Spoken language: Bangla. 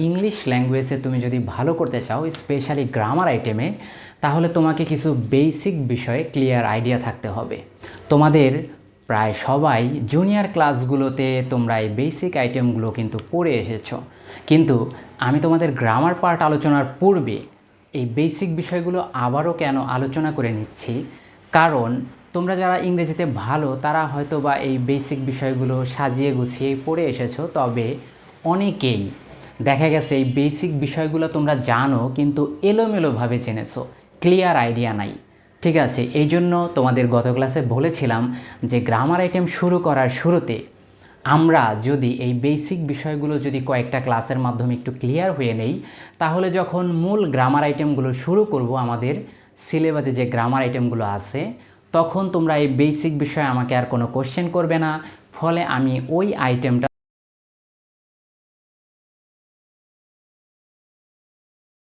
ইংলিশ ল্যাঙ্গুয়েজে তুমি যদি ভালো করতে চাও, স্পেশালি গ্রামার আইটেমে, তাহলে তোমাকে কিছু বেসিক বিষয়ে ক্লিয়ার আইডিয়া থাকতে হবে। তোমাদের প্রায় সবাই জুনিয়র ক্লাসগুলোতে তোমরা এই বেসিক আইটেমগুলো কিন্তু পড়ে এসেছো, কিন্তু আমি তোমাদের গ্রামার পার্ট আলোচনার পূর্বে এই বেসিক বিষয়গুলো আবারও কেন আলোচনা করে নিচ্ছি, কারণ তোমরা যারা ইংরেজিতে ভালো তারা হয়তো বা এই বেসিক বিষয়গুলো সাজিয়ে গুছিয়ে পড়ে এসেছো, তবে অনেকেই দেখা গেছে এই বেসিক বিষয়গুলো তোমরা জানো কিন্তু এলোমেলোভাবে জেনেছো, ক্লিয়ার আইডিয়া নাই। ঠিক আছে, এই জন্য তোমাদের গত ক্লাসে বলেছিলাম যে গ্রামার আইটেম শুরু করার শুরুতে আমরা যদি এই বেসিক বিষয়গুলো যদি কয়েকটা ক্লাসের মাধ্যমে একটু ক্লিয়ার হয়ে নেই, তাহলে যখন মূল গ্রামার আইটেমগুলো শুরু করব, আমাদের সিলেবাসে যে গ্রামার আইটেমগুলো আছে, তখন তোমরা এই বেসিক বিষয়ে আমাকে আর কোনো কোশ্চেন করবে না, ফলে আমি ওই আইটেমটা